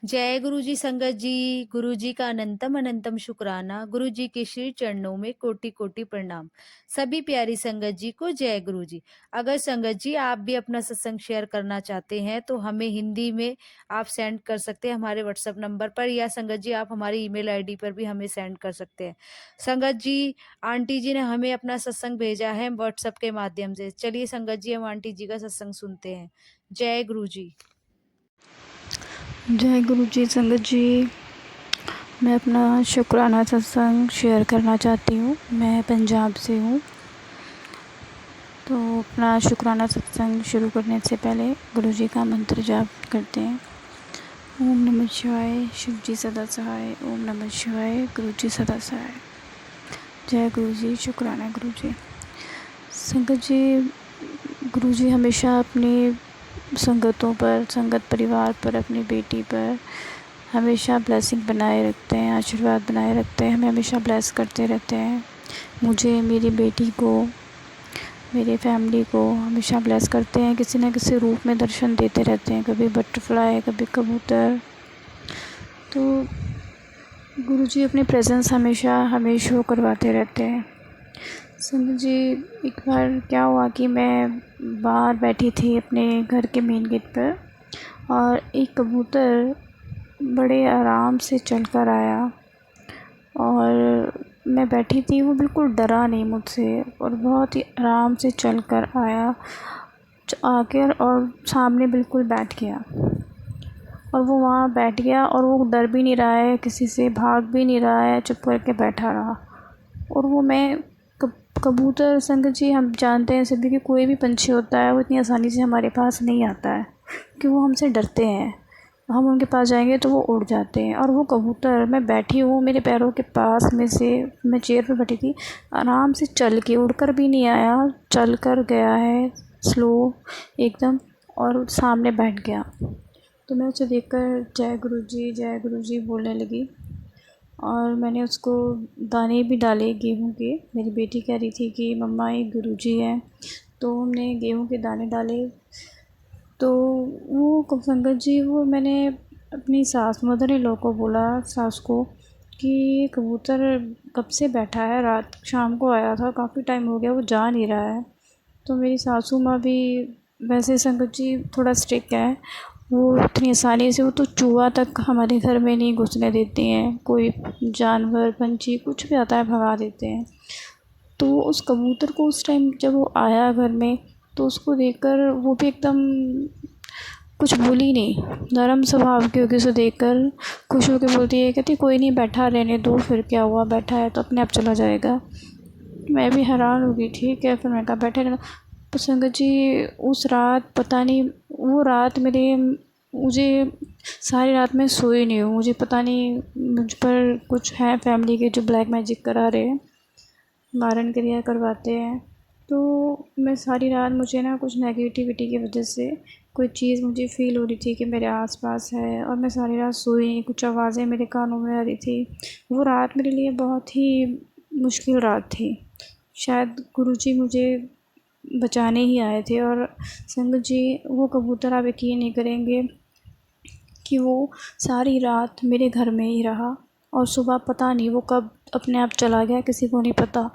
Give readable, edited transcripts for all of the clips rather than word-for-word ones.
जय गुरु जी संगत जी। गुरु जी का अनंतम अनंतम शुक्राना। गुरु जी के श्री चरणों में कोटि कोटि प्रणाम। सभी प्यारी संगत जी को जय गुरु जी। अगर संगत जी आप भी अपना सत्संग शेयर करना चाहते हैं तो हमें हिंदी में आप सेंड कर सकते हैं हमारे व्हाट्सएप नंबर पर, या संगत जी आप हमारी ईमेल आईडी पर भी हमें सेंड कर सकते हैं। संगत जी, आंटी जी ने हमें अपना सत्संग भेजा है व्हाट्सएप के माध्यम से। चलिए संगत जी, हम आंटी जी का सत्संग सुनते हैं। जय गुरु जी। जय गुरु जी संगत जी। मैं अपना शुक्राना सत्संग शेयर करना चाहती हूँ। मैं पंजाब से हूँ। तो अपना शुक्राना सत्संग शुरू करने से पहले गुरु जी का मंत्र जाप करते हैं। ओम नमः शिवाय, शिव जी सदा सहाय। ओम नमः शिवाय, गुरु जी सदा सहाय। जय गुरु जी। शुक्राना गुरु जी। संगत जी, गुरु जी हमेशा अपनी संगतों पर, संगत परिवार पर, अपनी बेटी पर हमेशा ब्लेसिंग बनाए रखते हैं, आशीर्वाद बनाए रखते हैं, हमें हमेशा ब्लेस करते रहते हैं। मुझे, मेरी बेटी को, मेरी फैमिली को हमेशा ब्लेस करते हैं। किसी न किसी रूप में दर्शन देते रहते हैं, कभी बटरफ्लाई, कभी कबूतर। तो गुरुजी अपनी प्रेजेंस हमेशा हमें शो करवाते रहते हैं। संगत जी, एक बार क्या हुआ कि मैं बाहर बैठी थी अपने घर के मेन गेट पर, और एक कबूतर बड़े आराम से चल कर आया, और मैं बैठी थी, वो बिल्कुल डरा नहीं मुझसे, और बहुत ही आराम से चल कर आया, आकर और सामने बिल्कुल बैठ गया। और वो वहाँ बैठ गया, और वो डर भी नहीं रहा है, किसी से भाग भी नहीं रहा है, चुप करके बैठा रहा। और वो मैं कबूतर, संगत जी हम जानते हैं सभी कि कोई भी पंछी होता है वो इतनी आसानी से हमारे पास नहीं आता है, क्योंकि वो हमसे डरते हैं। हम उनके पास जाएंगे तो वो उड़ जाते हैं। और वो कबूतर, मैं बैठी हूँ मेरे पैरों के पास में से, मैं चेयर पर बैठी थी, आराम से चल के, उड़कर भी नहीं आया, चल कर गया है स्लो एकदम, और सामने बैठ गया। तो मैं उसे देखकर जय गुरु जी बोलने लगी। और मैंने उसको दाने भी डाले गेहूं के। मेरी बेटी कह रही थी कि मम्मा ये गुरुजी हैं, तो हमने गेहूं के दाने डाले। तो वो संगत जी, वो मैंने अपनी सास, मदर इन लॉ को बोला, सास को, कि ये कबूतर कब से बैठा है, रात शाम को आया था, काफ़ी टाइम हो गया, वो जा नहीं रहा है। तो मेरी सासू माँ भी, वैसे संगत जी थोड़ा स्ट्रिक्ट है, वो इतनी आसानी से, वो तो चूहा तक हमारे घर में नहीं घुसने देती हैं, कोई जानवर पंछी कुछ भी आता है भगा देते हैं। तो उस कबूतर को उस टाइम जब वो आया घर में, तो उसको देखकर वो भी एकदम कुछ बोली नहीं, नरम स्वभाव की होगी। उसे देखकर खुश होकर बोलती है, कहती कोई नहीं, बैठा रहने दो, फिर क्या हुआ, बैठा है तो अपने आप चला जाएगा। मैं भी हैरान हो गई, ठीक है, फिर मैंने कहा बैठे रहना। तो संगत जी, उस रात पता नहीं, वो रात मुझे सारी रात मैं सोई नहीं हूँ। मुझे पता नहीं, मुझ पर कुछ है फैमिली के जो ब्लैक मैजिक करा रहे हैं, मारन क्रिया करवाते हैं। तो मैं सारी रात, मुझे ना कुछ नेगेटिविटी की वजह से कोई चीज़ मुझे फ़ील हो रही थी कि मेरे आसपास है, और मैं सारी रात सोई नहीं, कुछ आवाज़ें मेरे कानों में आ रही थी। वो रात मेरे लिए बहुत ही मुश्किल रात थी। शायद गुरुजी मुझे बचाने ही आए थे। और संगत जी, वो कबूतर, आप यकीन नहीं करेंगे कि वो सारी रात मेरे घर में ही रहा, और सुबह पता नहीं वो कब अपने आप चला गया, किसी को नहीं पता।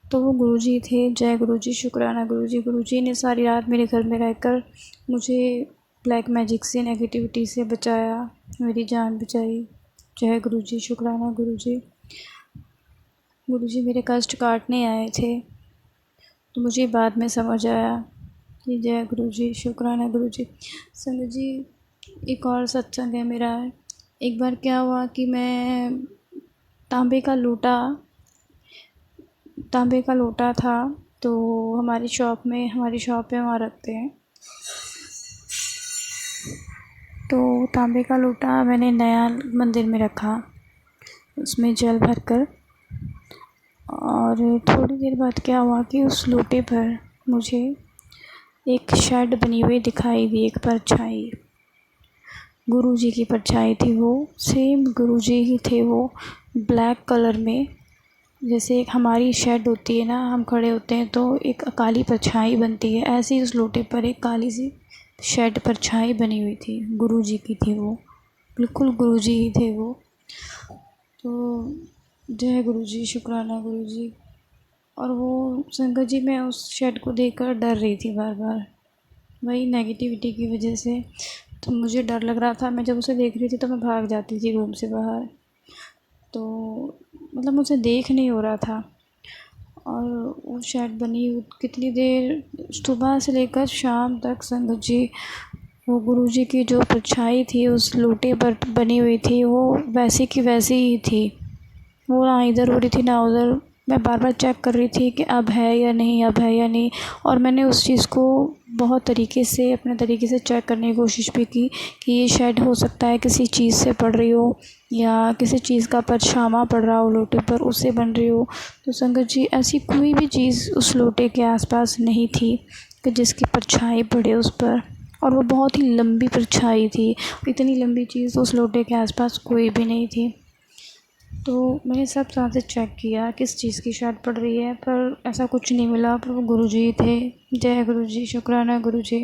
तो वो गुरुजी थे। जय गुरुजी, शुक्राना गुरुजी। गुरुजी ने सारी रात मेरे घर में रहकर मुझे ब्लैक मैजिक से, नेगेटिविटी से बचाया, मेरी जान बचाई। जय गुरुजी, शुक्राना गुरुजी। गुरुजी मेरे कष्ट काटने आए थे, तो मुझे बाद में समझ आया कि जय गुरुजी, शुक्राना गुरुजी। संगत जी, एक और सत्संग है मेरा। एक बार क्या हुआ कि मैं तांबे का लोटा था, तो हमारी शॉप पे वहाँ रखते हैं। तो तांबे का लोटा मैंने नया मंदिर में रखा, उसमें जल भरकर। और थोड़ी देर बाद क्या हुआ कि उस लोटे पर मुझे एक शेड बनी हुई दिखाई दी, एक परछाई, गुरुजी की परछाई थी वो। सेम गुरुजी ही थे वो, ब्लैक कलर में। जैसे एक हमारी शेड होती है ना, हम खड़े होते हैं तो एक काली परछाई बनती है, ऐसे ही उस लोटे पर एक काली सी शेड परछाई बनी हुई थी, गुरुजी की थी वो। बिल्कुल गुरुजी ही थे वो। तो जय गुरुजी, शुक्राना गुरुजी। और वो संगत जी, मैं उस शेड को देखकर डर रही थी बार बार, वही नेगेटिविटी की वजह से। तो मुझे डर लग रहा था, मैं जब उसे देख रही थी तो मैं भाग जाती थी रूम से बाहर। तो मतलब मुझे देख नहीं हो रहा था। और वो शेड बनी कितनी देर, सुबह से लेकर शाम तक संगत जी, वो गुरुजी की जो परछाई थी उस लोटे पर बनी हुई थी, वो वैसी की वैसी ही थी। वो ना इधर हो रही थी ना उधर। मैं बार बार चेक कर रही थी कि अब है या नहीं, अब है या नहीं। और मैंने उस चीज़ को बहुत तरीके से, अपने तरीके से चेक करने की कोशिश भी की कि ये शायद हो सकता है किसी चीज़ से पड़ रही हो, या किसी चीज़ का परछावा पड़ रहा हो लोटे पर, उससे बन रही हो। तो संगत जी, ऐसी कोई भी चीज़ उस लोटे के आसपास नहीं थी कि जिसकी परछाई पड़े उस पर। और वो बहुत ही लंबी परछाई थी, इतनी लंबी चीज़ उस लोटे के आसपास कोई भी नहीं थी। तो मैंने सब तरह से चेक किया किस चीज़ की शायद पड़ रही है, पर ऐसा कुछ नहीं मिला। पर वो गुरुजी थे। जय गुरुजी, शुक्राना गुरुजी।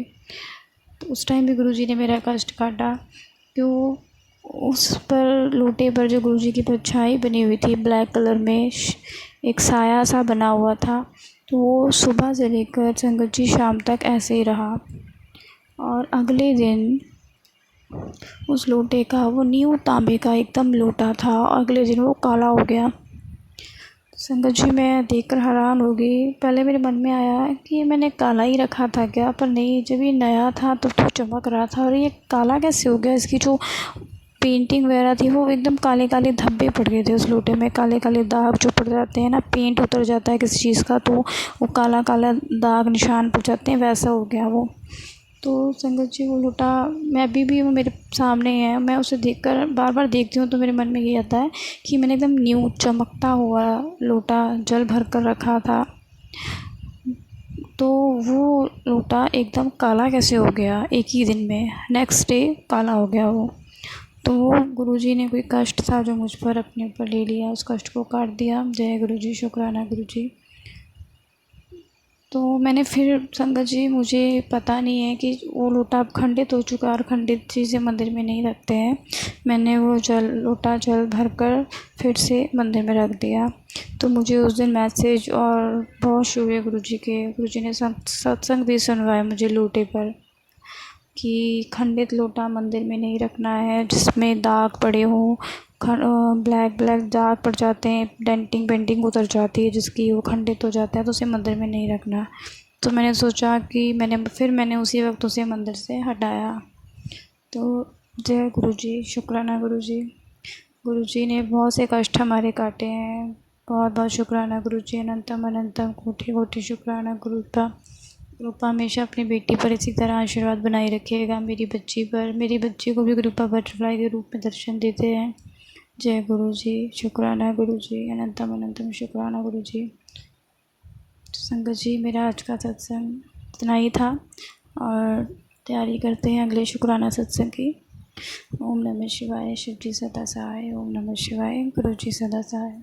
तो उस टाइम भी गुरुजी ने मेरा कष्ट काटा, क्यों उस पर लोटे पर जो गुरुजी की परछाई बनी हुई थी ब्लैक कलर में, एक साया सा बना हुआ था। तो वो सुबह से लेकर संगत जी शाम तक ऐसे ही रहा। और अगले दिन उस लोटे का, वो न्यू तांबे का एकदम लोटा था, अगले दिन वो काला हो गया। संगत जी, मैं देखकर हैरान हो गई। पहले मेरे मन में आया कि ये मैंने काला ही रखा था क्या, पर नहीं, जब ये नया था तब तो चमक रहा था, और ये काला कैसे हो गया। इसकी जो पेंटिंग वगैरह थी वो एकदम काले काले धब्बे पड़ गए थे उस लोटे में, काले काले दाग जो पड़ जाते हैं ना, पेंट उतर जाता है किसी चीज़ का तो वो काला काला दाग निशान पड़ जाते हैं, वैसा हो गया वो। तो संगत जी, वो लोटा मैं अभी भी, वो मेरे सामने है, मैं उसे देखकर बार बार देखती हूँ तो मेरे मन में ये आता है कि मैंने एकदम न्यू चमकता हुआ लोटा जल भर कर रखा था, तो वो लोटा एकदम काला कैसे हो गया एक ही दिन में, नेक्स्ट डे काला हो गया वो। तो वो गुरुजी ने कोई कष्ट था जो मुझ पर अपने ऊपर ले लिया, उस कष्ट को काट दिया। जय गुरुजी, शुक्राना गुरुजी। तो मैंने फिर संगत जी, मुझे पता नहीं है कि वो लोटा अब खंडित हो चुका, और खंडित चीज़ें मंदिर में नहीं रखते हैं। मैंने वो लोटा जल भर कर फिर से मंदिर में रख दिया। तो मुझे उस दिन मैसेज और बहुत शुक्रिया गुरुजी के, गुरुजी ने सत्संग भी सुनवाया मुझे लोटे पर कि खंडित लोटा मंदिर में नहीं रखना है, जिसमें दाग पड़े हों, ब्लैक ब्लैक दाग पड़ जाते हैं, डेंटिंग पेंटिंग उतर जाती है जिसकी, वो खंडित हो जाता है, तो उसे मंदिर में नहीं रखना। तो मैंने सोचा कि मैंने उसी वक्त उसे मंदिर से हटाया। तो जय गुरुजी, शुक्राना गुरुजी। गुरुजी ने बहुत से कष्ट हमारे काटे हैं। बहुत बहुत शुक्राना गुरुजी, अनंतम अनंतम कोटि कोटि शुक्राना गुरुपा। गुरुपा हमेशा अपनी बेटी पर इसी तरह आशीर्वाद बनाए रखिएगा, मेरी बच्ची पर। मेरी बच्ची को भी गुरुपा बटरफ्लाई के रूप में दर्शन देते हैं। जय गुरुजी, शुक्राना गुरुजी, अनंतम अनंतम शुक्राना गुरुजी। तो संगत जी, मेरा आज का सत्संग इतना ही था, और तैयारी करते हैं अगले शुक्राना सत्संग की। ओम नमः शिवाय, शिव जी सदा सहाय। ओम नमः शिवाय, गुरु जी सदा सहाय।